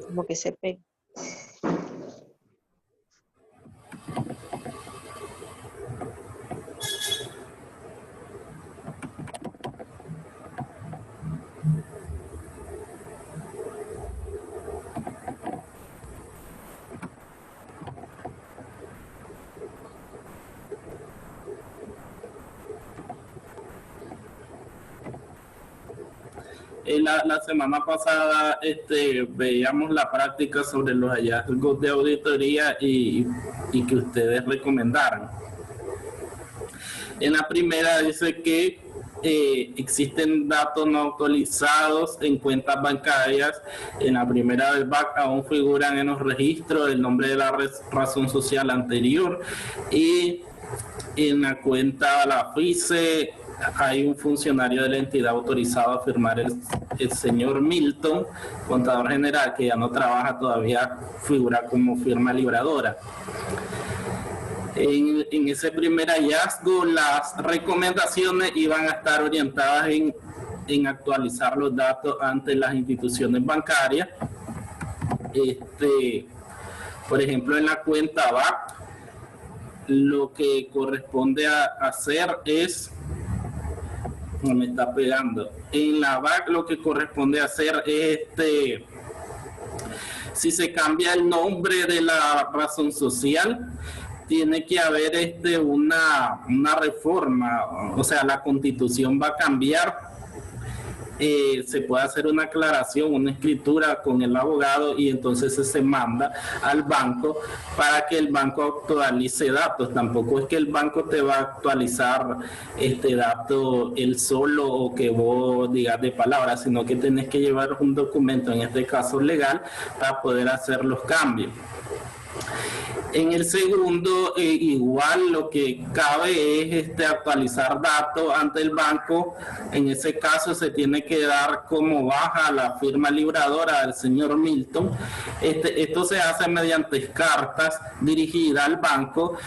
Como que se pega. La semana pasada veíamos la práctica sobre los hallazgos de auditoría y que ustedes recomendaron. En la primera dice que existen datos no actualizados en cuentas bancarias. En la primera del BAC aún figuran en los registros el nombre de la razón social anterior, y en la cuenta de la FICE hay un funcionario de la entidad autorizado a firmar, el señor Milton, contador general, que ya no trabaja todavía, figura como firma libradora. En ese primer hallazgo, las recomendaciones iban a estar orientadas en actualizar los datos ante las instituciones bancarias. Por ejemplo, en la cuenta BAC, lo que corresponde a hacer es... No me está pegando. En la BAC lo que corresponde hacer es si se cambia el nombre de la razón social, tiene que haber una reforma, o sea, la Constitución va a cambiar. Se puede hacer una aclaración, una escritura con el abogado, y entonces se manda al banco para que el banco actualice datos. Tampoco es que el banco te va a actualizar este dato él solo o que vos digas de palabras, sino que tenés que llevar un documento, en este caso legal, para poder hacer los cambios. En el segundo, igual lo que cabe es actualizar datos ante el banco. En ese caso se tiene que dar como baja la firma libradora del señor Milton. Esto se hace mediante cartas dirigidas al banco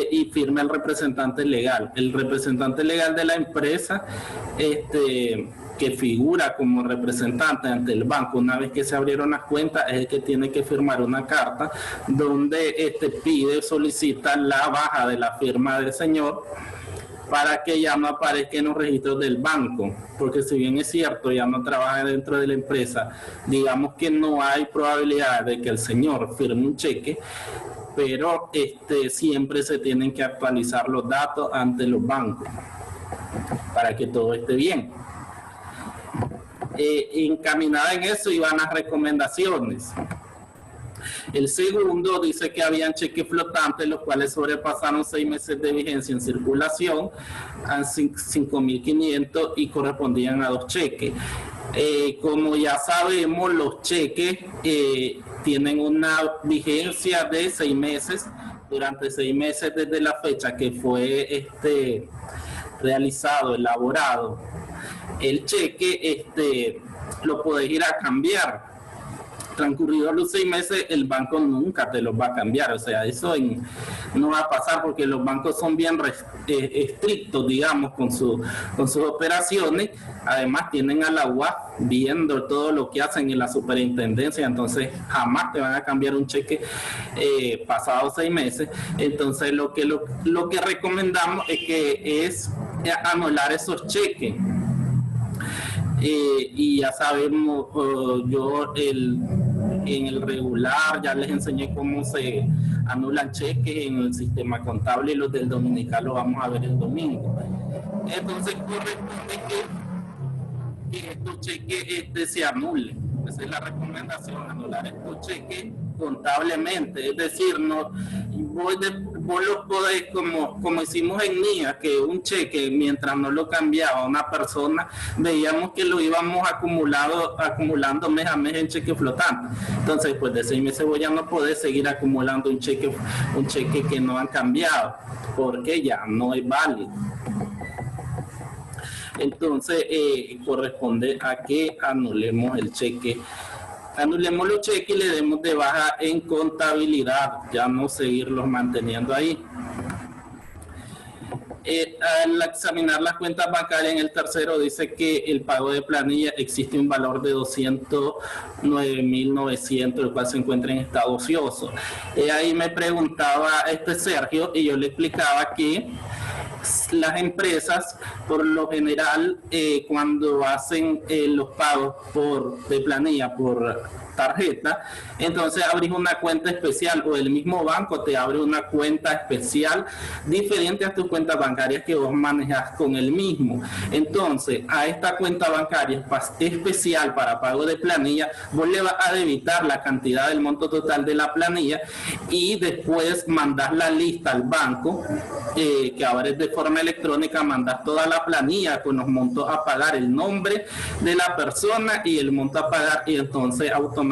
y firma el representante legal. El representante legal de la empresa que figura como representante ante el banco una vez que se abrieron las cuentas es el que tiene que firmar una carta donde solicita la baja de la firma del señor para que ya no aparezca en los registros del banco, porque si bien es cierto, ya no trabaja dentro de la empresa, digamos que no hay probabilidad de que el señor firme un cheque, pero siempre se tienen que actualizar los datos ante los bancos para que todo esté bien. Encaminada en eso iban las recomendaciones. El segundo dice que habían cheques flotantes, los cuales sobrepasaron 6 meses de vigencia en circulación, a 5.500 y correspondían a 2 cheques. Como ya sabemos, los cheques tienen una vigencia de 6 meses. Durante 6 meses desde la fecha que fue realizado, elaborado el cheque, lo podés ir a cambiar. Transcurridos los 6 meses, el banco nunca te los va a cambiar. O sea, eso no va a pasar porque los bancos son bien estrictos, digamos, con sus operaciones. Además, tienen a la UAS viendo todo lo que hacen en la superintendencia. Entonces, jamás te van a cambiar un cheque pasados 6 meses. Entonces, lo que recomendamos es anular esos cheques. Y ya sabemos, yo en el regular ya les enseñé cómo se anulan cheques en el sistema contable, y los del dominical lo vamos a ver el domingo. Entonces corresponde que estos cheques se anulen. Esa es la recomendación, anular estos cheques contablemente. Es decir, vos los podés, como hicimos en NIA, que un cheque, mientras no lo cambiaba una persona, veíamos que lo íbamos acumulando mes a mes en cheque flotante. Entonces, después de 6 meses vos ya no podés seguir acumulando un cheque que no han cambiado, porque ya no es válido. Entonces, corresponde a que anulemos el cheque. Anulemos los cheques y le demos de baja en contabilidad, ya no seguirlos manteniendo ahí. Al examinar las cuentas bancarias en el tercero dice que el pago de planilla existe un valor de 209.900, el cual se encuentra en estado ocioso. Ahí me preguntaba Sergio y yo le explicaba que las empresas por lo general cuando hacen los pagos de planilla por tarjeta, entonces abrís una cuenta especial o el mismo banco te abre una cuenta especial diferente a tus cuentas bancarias que vos manejas con el mismo. Entonces a esta cuenta bancaria especial para pago de planilla vos le vas a debitar la cantidad del monto total de la planilla y después mandás la lista al banco que abres de forma electrónica, mandás toda la planilla con los montos a pagar, el nombre de la persona y el monto a pagar, y entonces automáticamente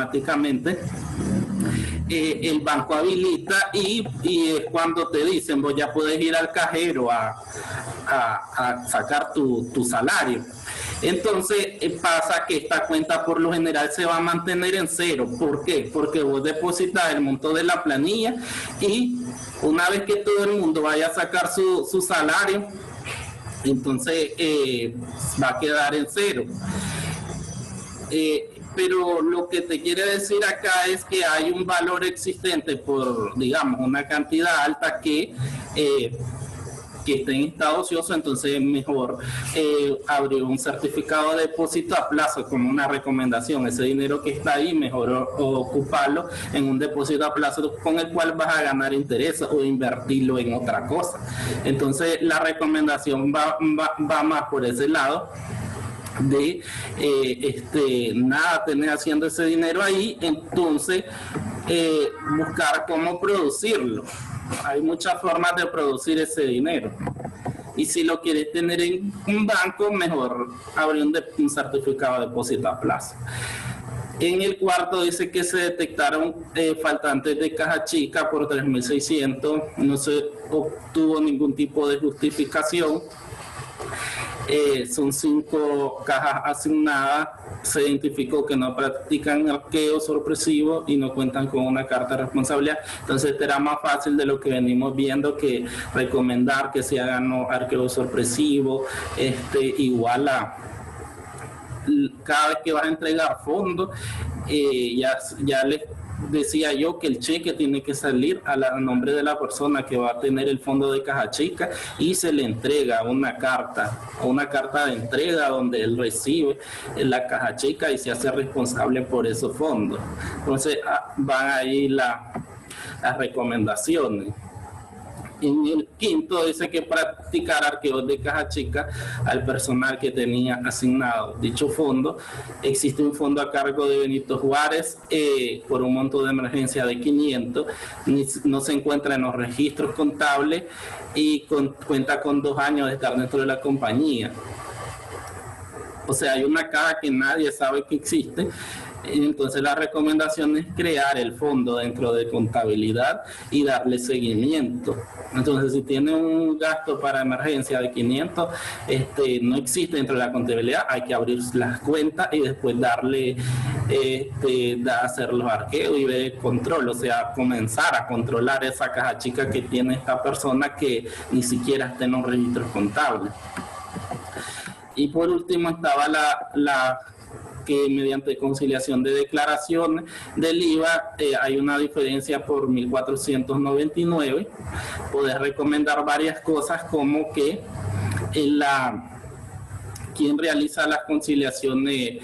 el banco habilita y es cuando te dicen vos ya puedes ir al cajero a sacar tu salario. Entonces pasa que esta cuenta por lo general se va a mantener en cero. ¿Por qué? Porque vos depositas el monto de la planilla y una vez que todo el mundo vaya a sacar su salario, entonces va a quedar en cero. Pero lo que te quiere decir acá es que hay un valor existente por, digamos, una cantidad alta que esté en estado ocioso, entonces es mejor abrir un certificado de depósito a plazo como una recomendación. Ese dinero que está ahí, mejor ocuparlo en un depósito a plazo con el cual vas a ganar interés o invertirlo en otra cosa. Entonces la recomendación va más por ese lado de nada tener haciendo ese dinero ahí, entonces buscar cómo producirlo. Hay muchas formas de producir ese dinero y si lo quieres tener en un banco, mejor abrir un certificado de depósito a plazo. En el cuarto dice que se detectaron faltantes de caja chica por 3.600, no se obtuvo ningún tipo de justificación. Son 5 cajas asignadas, se identificó que no practican arqueo sorpresivo y no cuentan con una carta de responsabilidad, entonces será más fácil de lo que venimos viendo que recomendar que se hagan arqueo sorpresivo, igual a cada vez que vas a entregar fondos, ya les decía yo que el cheque tiene que salir a nombre de la persona que va a tener el fondo de caja chica y se le entrega una carta de entrega donde él recibe la caja chica y se hace responsable por esos fondos. Entonces van ahí las recomendaciones. En el quinto dice que practicar arqueos de caja chica al personal que tenía asignado dicho fondo. Existe un fondo a cargo de Benito Juárez por un monto de emergencia de 500, no se encuentra en los registros contables y cuenta con 2 años de estar dentro de la compañía. O sea, hay una caja que nadie sabe que existe. Entonces la recomendación es crear el fondo dentro de contabilidad y darle seguimiento. Entonces si tiene un gasto para emergencia de 500, no existe dentro de la contabilidad, hay que abrir las cuentas y después darle, hacer los arqueos y ver control, o sea, comenzar a controlar esa caja chica que tiene esta persona que ni siquiera está en los registros contables. Y por último estaba que mediante conciliación de declaraciones del IVA hay una diferencia por 1.499. Poder recomendar varias cosas como que quien realiza las conciliaciones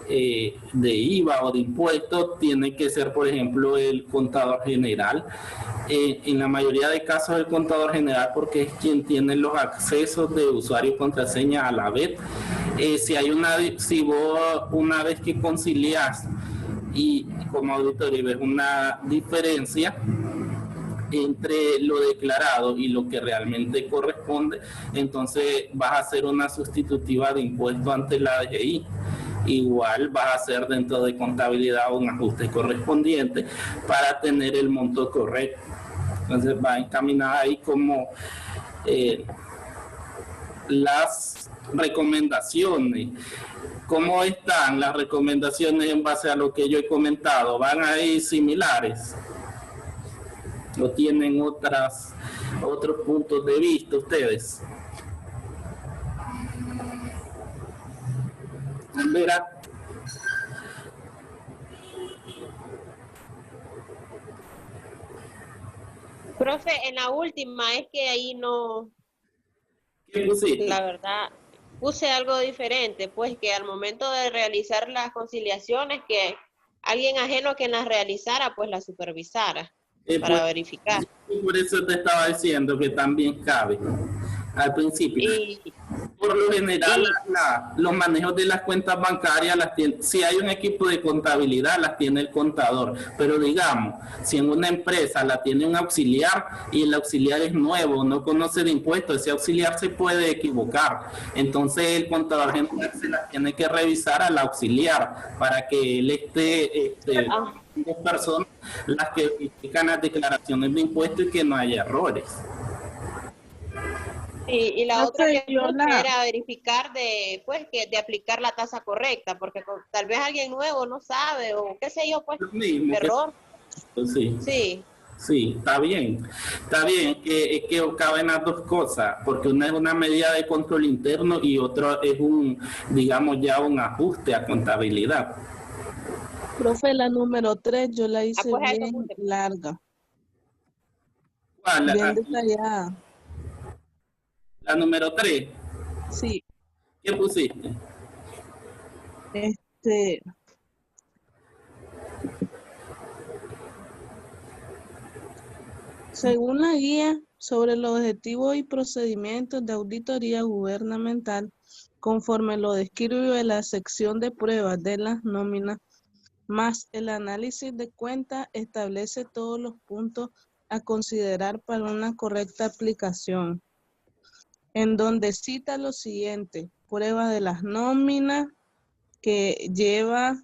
de IVA o de impuestos tiene que ser, por ejemplo, el contador general. En la mayoría de casos el contador general, porque es quien tiene los accesos de usuario y contraseña a la web. Si vos una vez que concilias y como auditor y ves una diferencia entre lo declarado y lo que realmente corresponde, entonces vas a hacer una sustitutiva de impuesto ante la DGI. Igual vas a hacer dentro de contabilidad un ajuste correspondiente para tener el monto correcto. Entonces va encaminada ahí como las recomendaciones. ¿Cómo están las recomendaciones en base a lo que yo he comentado? ¿Van ahí similares? ¿O tienen otros puntos de vista ustedes? Vera. Profe, en la última es que ahí no, ¿Qué pusiste? la verdad, puse algo diferente, pues que al momento de realizar las conciliaciones, que alguien ajeno que las realizara, pues las supervisara para Pues, verificar. por eso te estaba diciendo que también cabe al principio. Y, Por lo general, y los manejos de las cuentas bancarias, si hay un equipo de contabilidad, las tiene el contador. Pero digamos, si en una empresa la tiene un auxiliar y el auxiliar es nuevo, no conoce de impuestos, ese auxiliar se puede equivocar. Entonces el contador general se las tiene que revisar al auxiliar para que él esté dos personas las que verifican las declaraciones de impuestos y que no haya errores. y la No otra sé, que puse era verificar de aplicar la tasa correcta, porque tal vez alguien nuevo no sabe, o qué sé yo, pues, Lo mismo error. sí. Sí. Sí, está bien, que caben las dos cosas, porque una es una medida de control interno y otra es digamos ya un ajuste a contabilidad. profe, la número 3 yo la hice Pues bien larga, ¿Cuál? bien detallada. La número 3, Sí, ¿qué pusiste? Según la guía sobre los objetivos y procedimientos de auditoría gubernamental, conforme lo describe la sección de pruebas de las nóminas, más el análisis de cuentas establece todos los puntos a considerar para una correcta aplicación, en donde cita lo siguiente: prueba de las nóminas, que lleva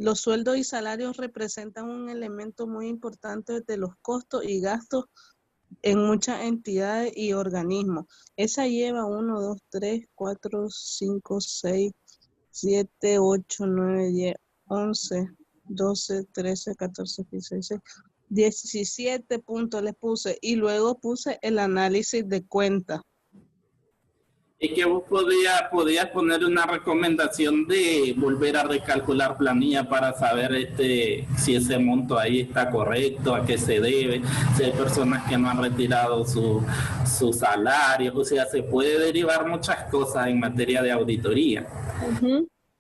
los sueldos y salarios, representan un elemento muy importante de los costos y gastos en muchas entidades y organismos. Esa lleva 1, 2, 3, 4, 5, 6, 7, 8, 9, 10, 11, 12, 13, 14, 15, 16, 17 puntos les puse, y luego puse el análisis de cuenta. Es que vos podías poner una recomendación de volver a recalcular planilla para saber si ese monto ahí está correcto, a qué se debe, si hay personas que no han retirado su salario, o sea, se puede derivar muchas cosas en materia de auditoría.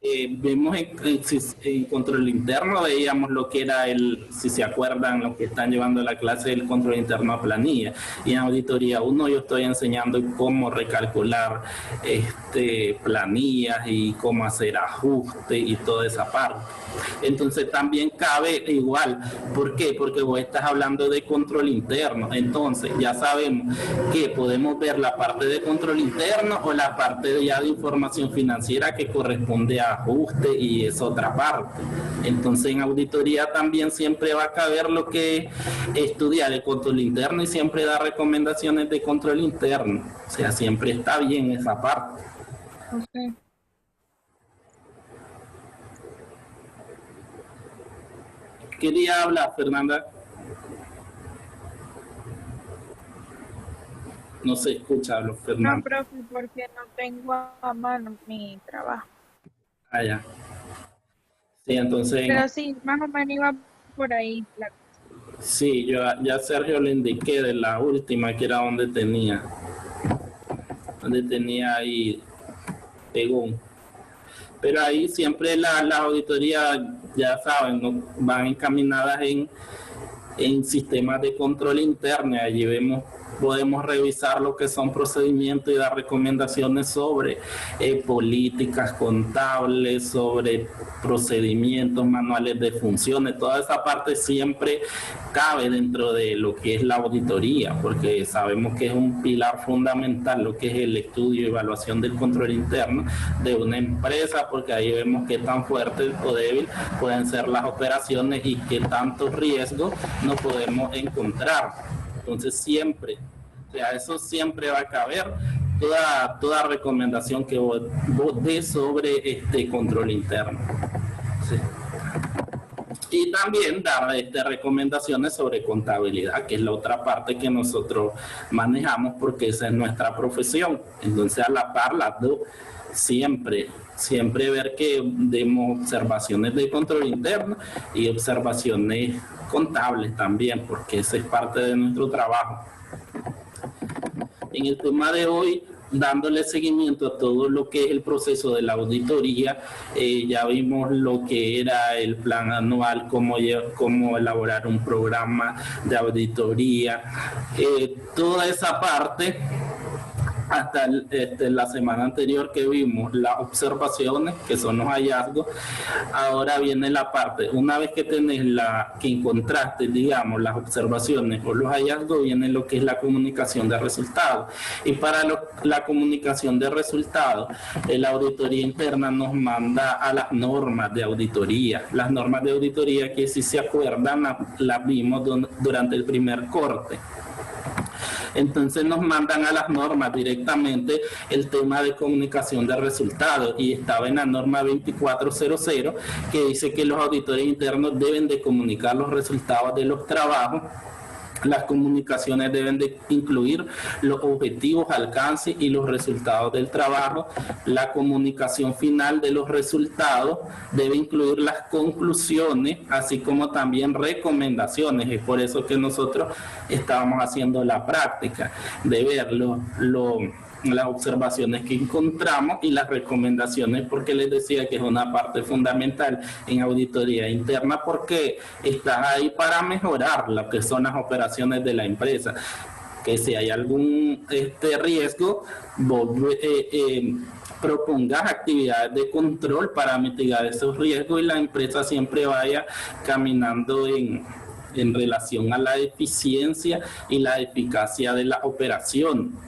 Vemos en control interno, veíamos lo que era si se acuerdan, lo que están llevando la clase del control interno a planilla, y en auditoría 1 yo estoy enseñando cómo recalcular planillas y cómo hacer ajustes y toda esa parte. Entonces también cabe igual. ¿Por qué? Porque vos estás hablando de control interno. Entonces ya sabemos que podemos ver la parte de control interno o la parte ya de información financiera que corresponde a ajuste, y es otra parte. Entonces en auditoría también siempre va a caber lo que estudiar el control interno y siempre da recomendaciones de control interno. O sea, siempre está bien esa parte. Okay. Quería hablar, Fernanda. No se escucha, Fernanda. No, profe, porque no tengo a mano mi trabajo. Ah, ya. Sí, entonces... Pero sí, más o menos iba por ahí. Sí, yo ya Sergio le indiqué de la última, que era donde tenía ahí según. Pero ahí siempre las auditorías, ya saben, ¿no?, van encaminadas en sistemas de control interno. Allí podemos revisar lo que son procedimientos y dar recomendaciones sobre políticas contables, sobre procedimientos, manuales de funciones. Toda esa parte siempre cabe dentro de lo que es la auditoría, porque sabemos que es un pilar fundamental lo que es el estudio y evaluación del control interno de una empresa, porque ahí vemos qué tan fuerte o débil pueden ser las operaciones y qué tantos riesgos nos podemos encontrar. Entonces siempre, o sea, eso siempre va a caber, toda recomendación que vos des sobre este control interno. Sí. Y también dar recomendaciones sobre contabilidad, que es la otra parte que nosotros manejamos porque esa es nuestra profesión. Entonces, a la par, las dos, siempre ver que demos observaciones de control interno y observaciones contables también, porque esa es parte de nuestro trabajo. En el tema de hoy, dándole seguimiento a todo lo que es el proceso de la auditoría, ya vimos lo que era el plan anual, cómo elaborar un programa de auditoría, toda esa parte. Hasta la semana anterior que vimos las observaciones, que son los hallazgos. Ahora viene la parte, una vez que tenés que encontraste, digamos, las observaciones o los hallazgos, viene lo que es la comunicación de resultados. Y para la comunicación de resultados, la auditoría interna nos manda a las normas de auditoría. Las normas de auditoría que, si se acuerdan, las vimos durante el primer corte. Entonces nos mandan a las normas directamente el tema de comunicación de resultados, y estaba en la norma 2400, que dice que los auditores internos deben de comunicar los resultados de los trabajos. Las comunicaciones deben de incluir los objetivos, alcances y los resultados del trabajo. La comunicación final de los resultados debe incluir las conclusiones, así como también recomendaciones. Es por eso que nosotros estábamos haciendo la práctica de ver las observaciones que encontramos y las recomendaciones, porque les decía que es una parte fundamental en auditoría interna, porque está ahí para mejorar lo que son las operaciones de la empresa. Que si hay algún riesgo, propongas actividades de control para mitigar esos riesgos y la empresa siempre vaya caminando en relación a la eficiencia y la eficacia de la operación.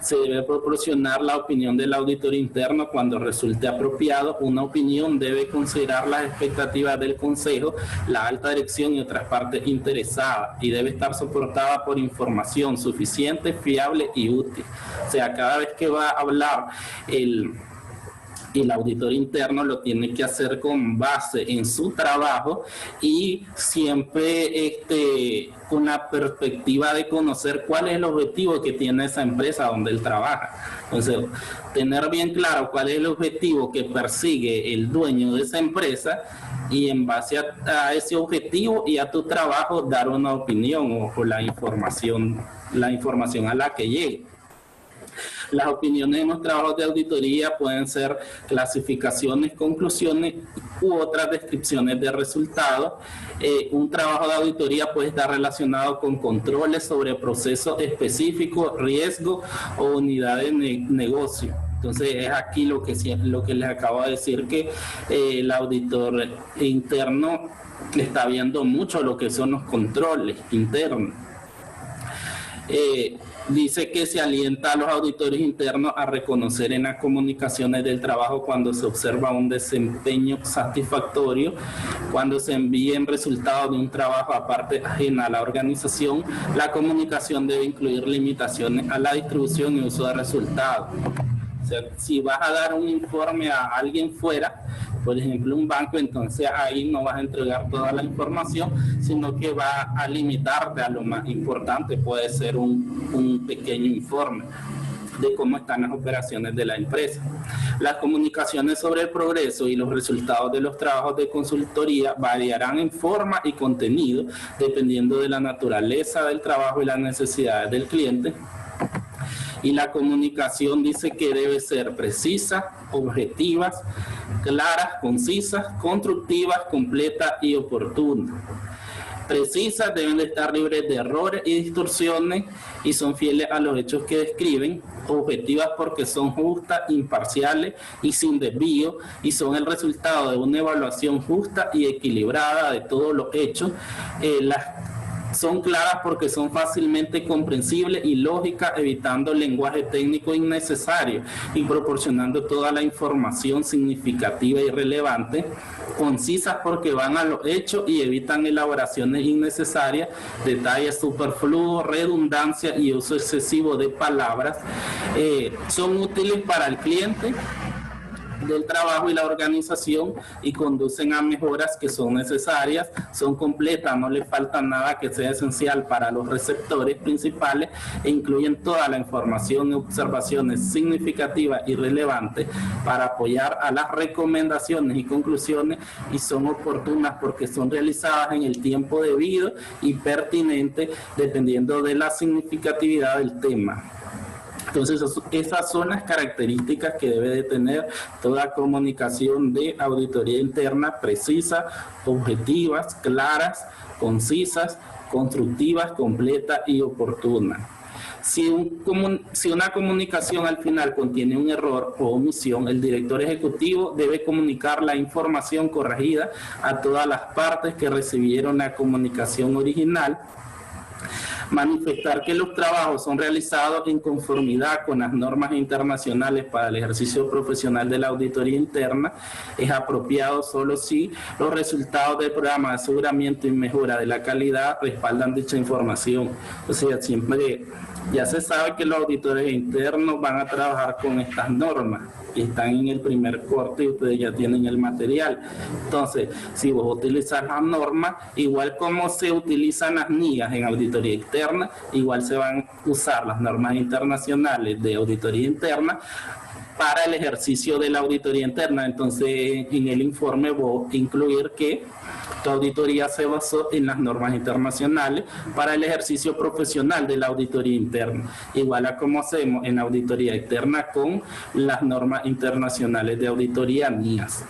Se debe proporcionar la opinión del auditor interno cuando resulte apropiado. Una opinión debe considerar las expectativas del consejo, la alta dirección y otras partes interesadas, y debe estar soportada por información suficiente, fiable y útil. O sea, cada vez que va a hablar el auditor interno, lo tiene que hacer con base en su trabajo y siempre con la perspectiva de conocer cuál es el objetivo que tiene esa empresa donde él trabaja. Entonces, tener bien claro cuál es el objetivo que persigue el dueño de esa empresa, y en base a ese objetivo y a tu trabajo dar una opinión o la información a la que llegue. Las opiniones en los trabajos de auditoría pueden ser clasificaciones, conclusiones u otras descripciones de resultados. Un trabajo de auditoría puede estar relacionado con controles sobre procesos específicos, riesgos o unidades de negocio. Entonces es aquí lo que les acabo de decir, que el auditor interno está viendo mucho lo que son los controles internos. Dice que se alienta a los auditores internos a reconocer en las comunicaciones del trabajo cuando se observa un desempeño satisfactorio, cuando se envíen resultados de un trabajo aparte ajena a la organización. La comunicación debe incluir limitaciones a la distribución y uso de resultados. O sea, si vas a dar un informe a alguien fuera, por ejemplo un banco, entonces ahí no vas a entregar toda la información, sino que va a limitarte a lo más importante. Puede ser un pequeño informe de cómo están las operaciones de la empresa. Las comunicaciones sobre el progreso y los resultados de los trabajos de consultoría variarán en forma y contenido dependiendo de la naturaleza del trabajo y las necesidades del cliente. Y la comunicación dice que debe ser precisa, objetivas, claras, concisas, constructivas, completas y oportunas. Precisas, deben de estar libres de errores y distorsiones y son fieles a los hechos que describen. Objetivas porque son justas, imparciales y sin desvío, y son el resultado de una evaluación justa y equilibrada de todos los hechos. Son claras porque son fácilmente comprensibles y lógicas, evitando lenguaje técnico innecesario y proporcionando toda la información significativa y relevante. Concisas porque van a los hechos y evitan elaboraciones innecesarias, detalles superfluos, redundancia y uso excesivo de palabras. Son útiles para el cliente del trabajo y la organización y conducen a mejoras que son necesarias, son completas, no le falta nada que sea esencial para los receptores principales e incluyen toda la información y observaciones significativas y relevantes para apoyar a las recomendaciones y conclusiones y son oportunas porque son realizadas en el tiempo debido y pertinente dependiendo de la significatividad del tema. Entonces, esas son las características que debe de tener toda comunicación de auditoría interna: precisa, objetivas, claras, concisas, constructivas, completa y oportuna. Si una comunicación al final contiene un error o omisión, el director ejecutivo debe comunicar la información corregida a todas las partes que recibieron la comunicación original, manifestar que los trabajos son realizados en conformidad con las normas internacionales para el ejercicio profesional de la auditoría interna. Es apropiado solo si los resultados del programa de aseguramiento y mejora de la calidad respaldan dicha información. O sea, siempre ya se sabe que los auditores internos van a trabajar con estas normas y están en el primer corte y ustedes ya tienen el material. Entonces, si vos utilizas las normas, igual como se utilizan las NIAs en auditoría externa, igual se van a usar las normas internacionales de auditoría interna para el ejercicio de la auditoría interna. Entonces, en el informe vos incluir que tu auditoría se basó en las normas internacionales para el ejercicio profesional de la auditoría interna, igual a como hacemos en auditoría externa con las normas internacionales de auditoría NIAS.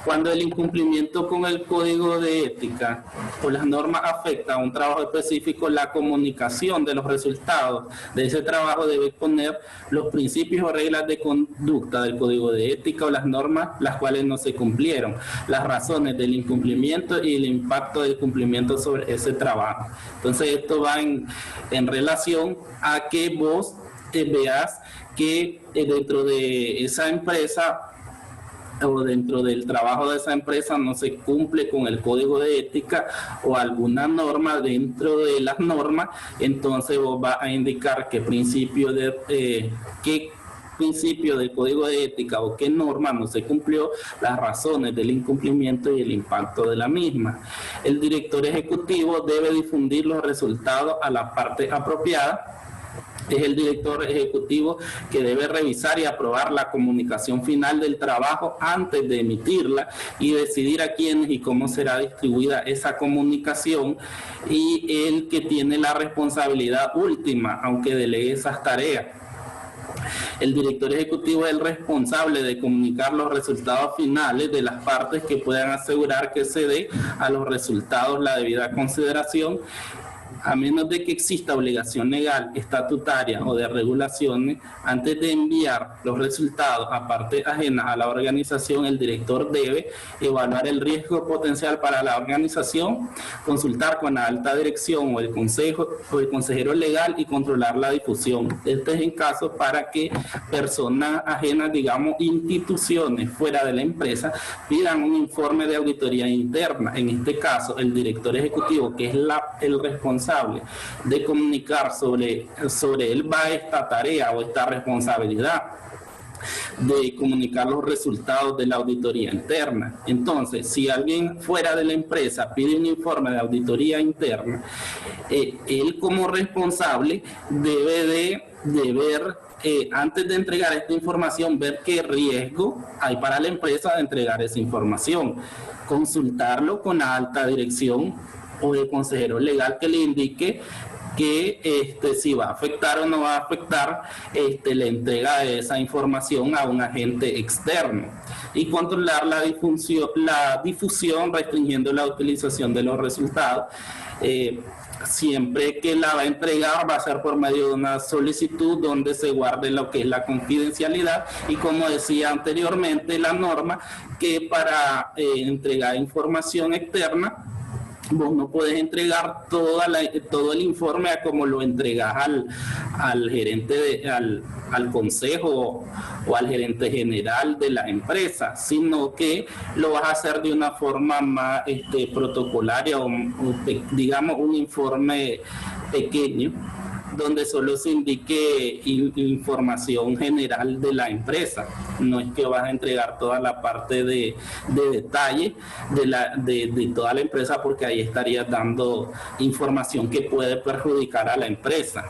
Cuando el incumplimiento con el código de ética o las normas afecta a un trabajo específico, la comunicación de los resultados de ese trabajo debe poner los principios o reglas de conducta del código de ética o las normas las cuales no se cumplieron, las razones del incumplimiento y el impacto del cumplimiento sobre ese trabajo. Entonces esto va en relación a que vos veas que dentro de esa empresa o dentro del trabajo de esa empresa no se cumple con el código de ética o alguna norma dentro de las normas, entonces vos vas a indicar qué principio del código de ética o qué norma no se cumplió, las razones del incumplimiento y el impacto de la misma. El director ejecutivo debe difundir los resultados a la parte apropiada. Es el director ejecutivo que debe revisar y aprobar la comunicación final del trabajo antes de emitirla y decidir a quiénes y cómo será distribuida esa comunicación, y el que tiene la responsabilidad última, aunque delegue esas tareas. El director ejecutivo es el responsable de comunicar los resultados finales de las partes que puedan asegurar que se dé a los resultados la debida consideración, a menos de que exista obligación legal, estatutaria o de regulaciones. Antes de enviar los resultados a partes ajenas a la organización, el director debe evaluar el riesgo potencial para la organización, consultar con la alta dirección o el consejo o el consejero legal y controlar la difusión. Este es en caso para que personas ajenas, digamos instituciones fuera de la empresa, pidan un informe de auditoría interna. En este caso, el director ejecutivo, que es el responsable de comunicar sobre él va esta tarea o esta responsabilidad de comunicar los resultados de la auditoría interna. Entonces, si alguien fuera de la empresa pide un informe de auditoría interna, él como responsable debe de ver, antes de entregar esta información, ver qué riesgo hay para la empresa de entregar esa información, consultarlo con la alta dirección o el consejero legal que le indique que si va a afectar o no va a afectar la entrega de esa información a un agente externo, y controlar la difusión restringiendo la utilización de los resultados. Siempre que la va a entregar va a ser por medio de una solicitud donde se guarde lo que es la confidencialidad, y como decía anteriormente la norma, que para entregar información externa vos no puedes entregar todo el informe a como lo entregas al gerente, al consejo o al gerente general de la empresa, sino que lo vas a hacer de una forma más protocolaria, o digamos un informe pequeño, donde solo se indique información general de la empresa. No es que vas a entregar toda la parte de detalle de toda la empresa, porque ahí estarías dando información que puede perjudicar a la empresa.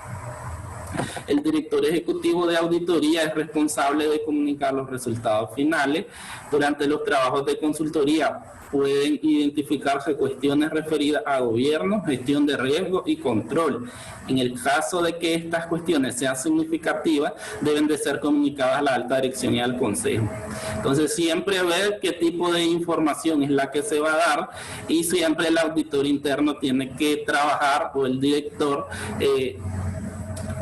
El director ejecutivo de auditoría es responsable de comunicar los resultados finales. Durante los trabajos de consultoría pueden identificarse cuestiones referidas a gobierno, gestión de riesgo y control. En el caso de que estas cuestiones sean significativas, deben de ser comunicadas a la alta dirección y al consejo. Entonces, siempre ver qué tipo de información es la que se va a dar, y siempre el auditor interno tiene que trabajar, o el director,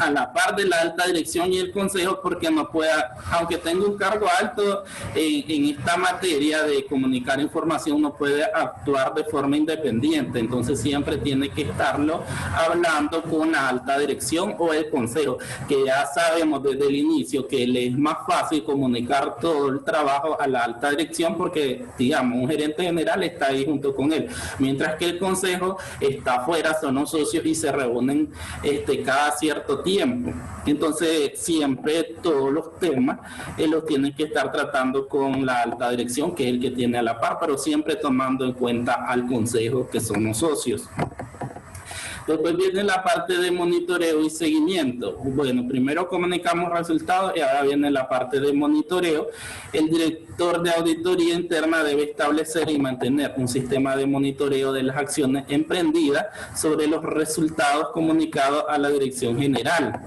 a la par de la alta dirección y el consejo, porque no pueda, aunque tenga un cargo alto en esta materia de comunicar información, no puede actuar de forma independiente. Entonces siempre tiene que estarlo hablando con la alta dirección o el consejo, que ya sabemos desde el inicio que le es más fácil comunicar todo el trabajo a la alta dirección, porque digamos un gerente general está ahí junto con él, mientras que el consejo está afuera, son los socios y se reúnen cada cierto tiempo. Entonces siempre todos los temas los tienen que estar tratando con la alta dirección, que es el que tiene a la par, pero siempre tomando en cuenta al consejo, que son los socios. Después viene la parte de monitoreo y seguimiento. Bueno, primero comunicamos resultados y ahora viene la parte de monitoreo. El director de auditoría interna debe establecer y mantener un sistema de monitoreo de las acciones emprendidas sobre los resultados comunicados a la dirección general.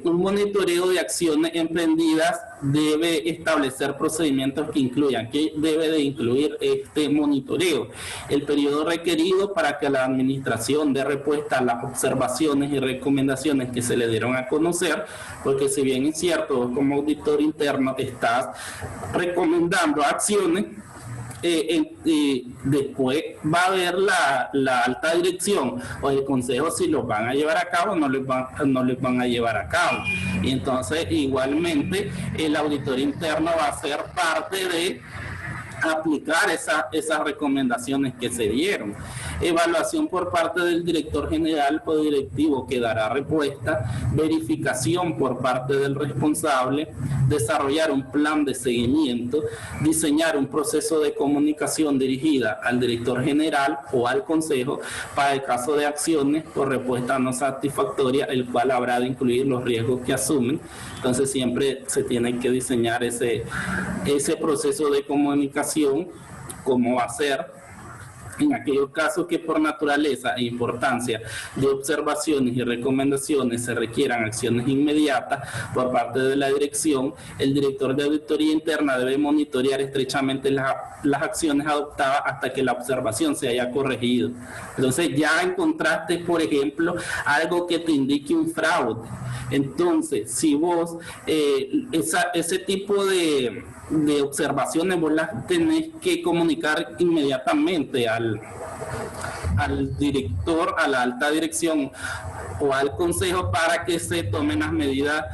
Un monitoreo de acciones emprendidas debe establecer procedimientos que incluyan, que debe de incluir este monitoreo, el periodo requerido para que la administración dé respuesta a las observaciones y recomendaciones que se le dieron a conocer, porque si bien es cierto, como auditor interno estás recomendando acciones, después va a ver la alta dirección o el consejo si los van a llevar a cabo o no les van a llevar a cabo. Y entonces igualmente el auditor interno va a ser parte de aplicar esas recomendaciones que se dieron. Evaluación por parte del director general o directivo que dará respuesta, verificación por parte del responsable, desarrollar un plan de seguimiento, diseñar un proceso de comunicación dirigida al director general o al consejo para el caso de acciones por respuesta no satisfactoria, el cual habrá de incluir los riesgos que asumen. Entonces siempre se tiene que diseñar ese proceso de comunicación, cómo va a ser en aquellos casos que por naturaleza e importancia de observaciones y recomendaciones se requieran acciones inmediatas por parte de la dirección. El director de auditoría interna debe monitorear estrechamente las acciones adoptadas hasta que la observación se haya corregido. Entonces ya encontraste, por ejemplo, algo que te indique un fraude. Entonces, si vos ese tipo de observaciones vos las tenés que comunicar inmediatamente al director, a la alta dirección o al consejo para que se tomen las medidas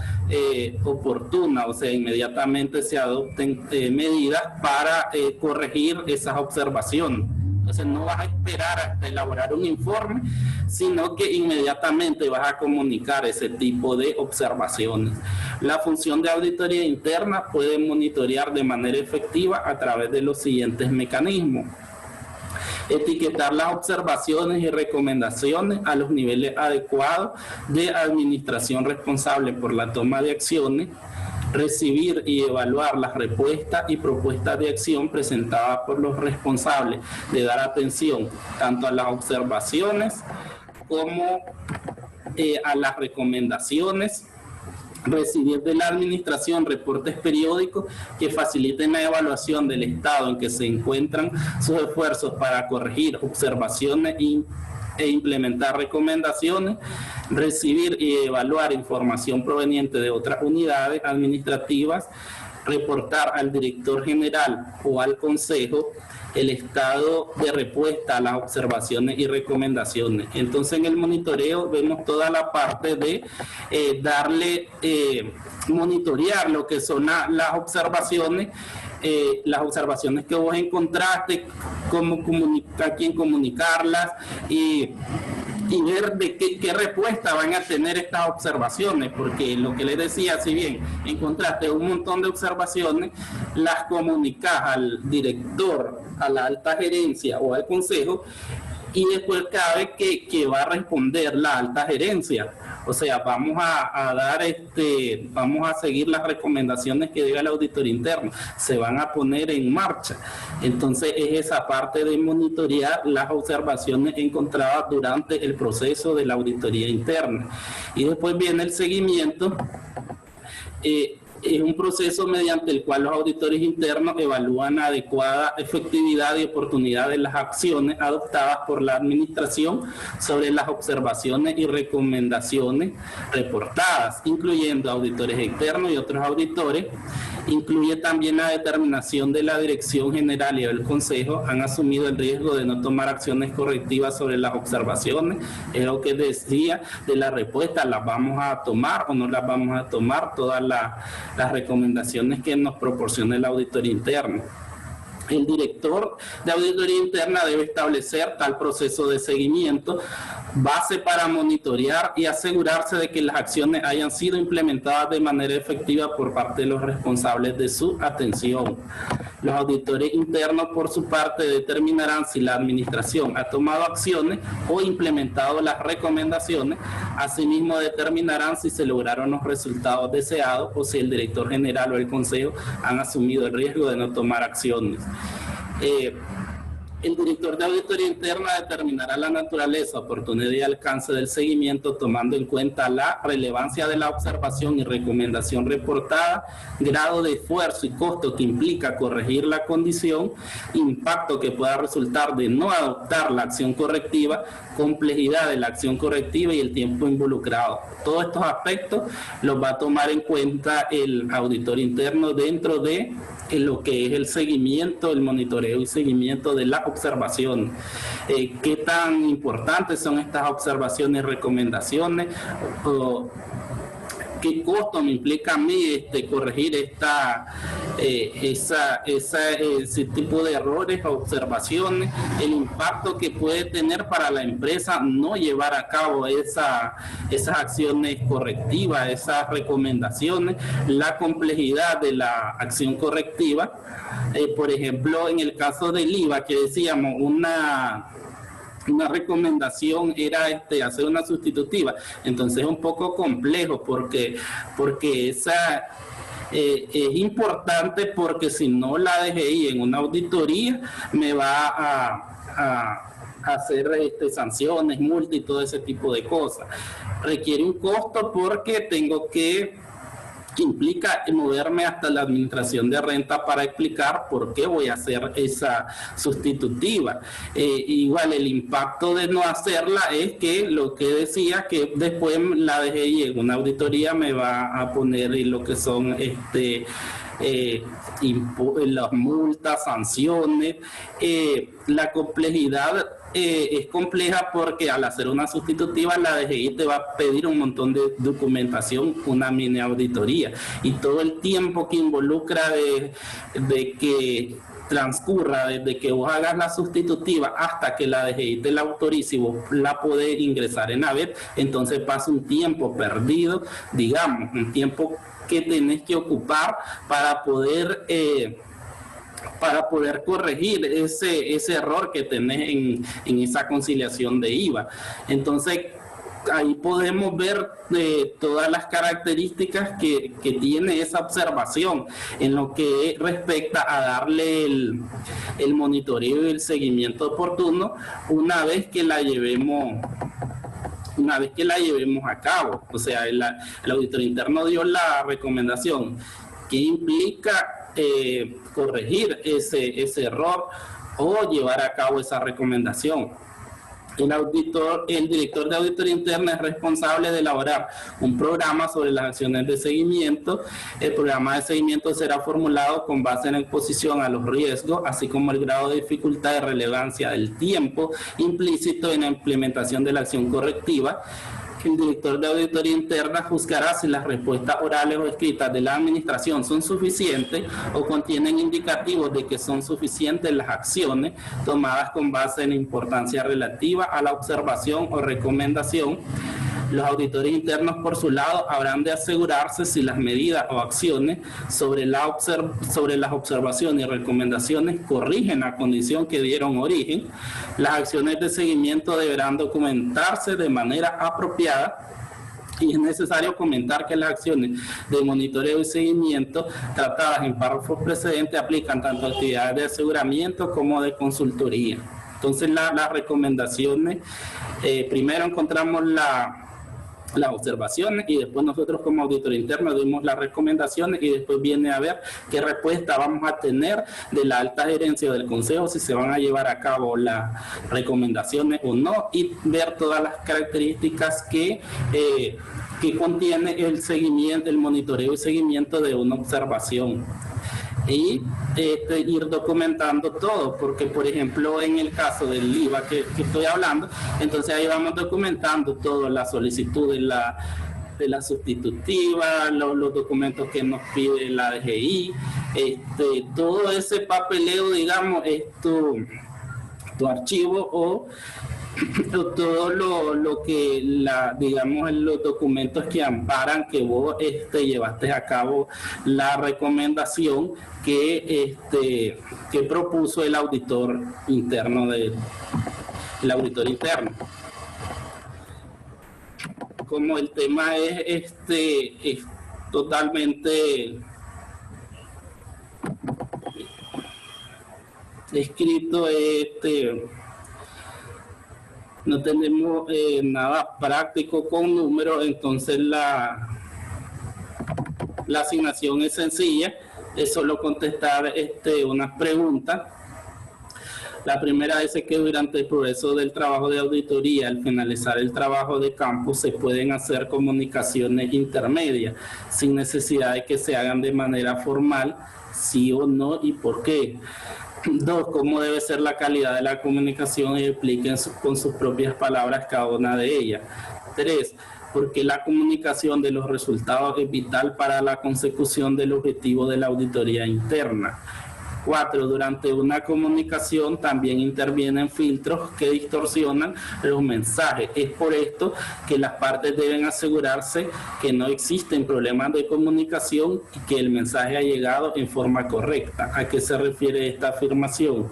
oportunas, o sea, inmediatamente se adopten medidas para corregir esas observaciones. Entonces no vas a esperar hasta elaborar un informe, sino que inmediatamente vas a comunicar ese tipo de observaciones. La función de auditoría interna puede monitorear de manera efectiva a través de los siguientes mecanismos. Etiquetar las observaciones y recomendaciones a los niveles adecuados de administración responsable por la toma de acciones, recibir y evaluar las respuestas y propuestas de acción presentadas por los responsables, de dar atención tanto a las observaciones como a las recomendaciones, recibir de la administración reportes periódicos que faciliten la evaluación del estado en que se encuentran sus esfuerzos para corregir observaciones e implementar recomendaciones, recibir y evaluar información proveniente de otras unidades administrativas, reportar al director general o al consejo el estado de respuesta a las observaciones y recomendaciones. Entonces en el monitoreo vemos toda la parte de monitorear lo que son las observaciones que vos encontraste, cómo a quién comunicarlas y y ver de qué respuesta van a tener estas observaciones, porque lo que les decía, si bien encontraste un montón de observaciones, las comunicas al director, a la alta gerencia o al consejo, y después cabe que va a responder la alta gerencia. O sea, vamos a seguir las recomendaciones que diga el auditor interno, se van a poner en marcha. Entonces es esa parte de monitorear las observaciones encontradas durante el proceso de la auditoría interna. Y después viene el seguimiento. Es un proceso mediante el cual los auditores internos evalúan la adecuada efectividad y oportunidad de las acciones adoptadas por la administración sobre las observaciones y recomendaciones reportadas, incluyendo auditores externos y otros auditores. Incluye también la determinación de la Dirección General y del Consejo han asumido el riesgo de no tomar acciones correctivas sobre las observaciones. Es lo que decía de la respuesta, ¿las vamos a tomar o no las vamos a tomar? Todas las recomendaciones que nos proporciona el auditor interno. El director de auditoría interna debe establecer tal proceso de seguimiento, base para monitorear y asegurarse de que las acciones hayan sido implementadas de manera efectiva por parte de los responsables de su atención. Los auditores internos, por su parte, determinarán si la administración ha tomado acciones o implementado las recomendaciones. Asimismo, determinarán si se lograron los resultados deseados o si el director general o el consejo han asumido el riesgo de no tomar acciones. El director de auditoría interna determinará la naturaleza, oportunidad y alcance del seguimiento tomando en cuenta la relevancia de la observación y recomendación reportada, grado de esfuerzo y costo que implica corregir la condición, impacto que pueda resultar de no adoptar la acción correctiva, complejidad de la acción correctiva y el tiempo involucrado. Todos estos aspectos los va a tomar en cuenta el auditor interno dentro de lo que es el seguimiento, el monitoreo y seguimiento de la observación. ¿Qué tan importantes son estas observaciones y recomendaciones? ¿Qué costo me implica a mí corregir ese tipo de errores o observaciones? El impacto que puede tener para la empresa no llevar a cabo esas acciones correctivas, esas recomendaciones, la complejidad de la acción correctiva. Por ejemplo, en el caso del IVA, que decíamos, una recomendación era hacer una sustitutiva. Entonces es un poco complejo porque esa es importante, porque si no la DGI en una auditoría me va a hacer sanciones, multas y todo ese tipo de cosas. Requiere un costo porque tengo que implica moverme hasta la administración de renta para explicar por qué voy a hacer esa sustitutiva. Igual el impacto de no hacerla es que lo que decía, que después la DGI en una auditoría me va a poner lo que son las multas, sanciones, la complejidad. Es compleja porque al hacer una sustitutiva la DGI te va a pedir un montón de documentación, una mini auditoría, y todo el tiempo que involucra de que transcurra desde que vos hagas la sustitutiva hasta que la DGI te la autorice y vos la podés ingresar en ABEP, entonces pasa un tiempo perdido, digamos, un tiempo que tenés que ocupar para poder corregir ese error que tenés en esa conciliación de IVA. Entonces, ahí podemos ver todas las características que tiene esa observación en lo que respecta a darle el monitoreo y el seguimiento oportuno una vez que la llevemos a cabo. O sea, el auditor interno dio la recomendación que implica corregir ese error o llevar a cabo esa recomendación. El director de auditoría interna es responsable de elaborar un programa sobre las acciones de seguimiento. El programa de seguimiento será formulado con base en la exposición a los riesgos, así como el grado de dificultad y relevancia del tiempo implícito en la implementación de la acción correctiva. el director de auditoría interna juzgará si las respuestas orales o escritas de la administración son suficientes o contienen indicativos de que son suficientes las acciones tomadas con base en la importancia relativa a la observación o recomendación. Los auditores internos, por su lado, habrán de asegurarse si las medidas o acciones sobre las observaciones y recomendaciones corrigen la condición que dieron origen. Las acciones de seguimiento deberán documentarse de manera apropiada. Y es necesario comentar que las acciones de monitoreo y seguimiento tratadas en párrafos precedentes aplican tanto a actividades de aseguramiento como de consultoría. Entonces, las recomendaciones, primero encontramos las observaciones y después nosotros como auditor interno dimos las recomendaciones y después viene a ver qué respuesta vamos a tener de la alta gerencia del consejo, si se van a llevar a cabo las recomendaciones o no, y ver todas las características que contiene el seguimiento, el monitoreo y seguimiento de una observación. Y ir documentando todo, porque por ejemplo en el caso del IVA que estoy hablando, entonces ahí vamos documentando todo, la solicitud de la sustitutiva, los documentos que nos pide la DGI, todo ese papeleo, digamos, es tu archivo o todo lo que digamos los documentos que amparan que vos llevaste a cabo la recomendación que propuso el auditor interno el auditor interno. Como el tema es totalmente escrito, no tenemos nada práctico con números, entonces la asignación es sencilla, es solo contestar unas preguntas. La primera dice que durante el proceso del trabajo de auditoría, al finalizar el trabajo de campo, se pueden hacer comunicaciones intermedias, sin necesidad de que se hagan de manera formal, sí o no y por qué. 2, cómo debe ser la calidad de la comunicación y expliquen con sus propias palabras cada una de ellas. 3, porque la comunicación de los resultados es vital para la consecución del objetivo de la auditoría interna. 4, durante una comunicación también intervienen filtros que distorsionan los mensajes. Es por esto que las partes deben asegurarse que no existen problemas de comunicación y que el mensaje ha llegado en forma correcta. ¿A qué se refiere esta afirmación?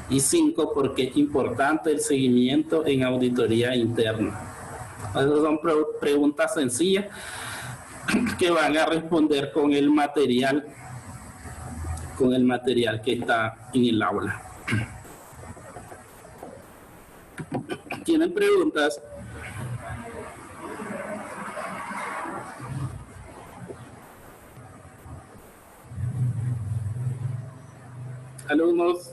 Y 5, porque es importante el seguimiento en auditoría interna. Esas son preguntas sencillas que van a responder con el material que está en el aula. ¿Tienen preguntas? Alumnos.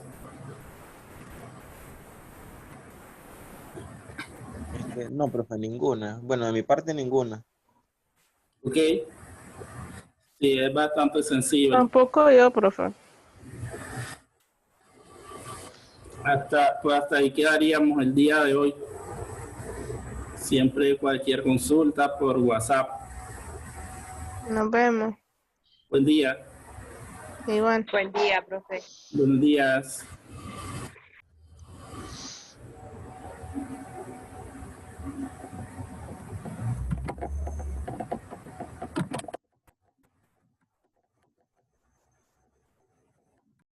No, profe, ninguna. Bueno, de mi parte ninguna. Ok. Sí, es bastante sencillo. Tampoco yo, profe. Hasta ahí quedaríamos el día de hoy. Siempre cualquier consulta por WhatsApp. Nos vemos. Buen día. Igual. Buen día, profe. Buenos días.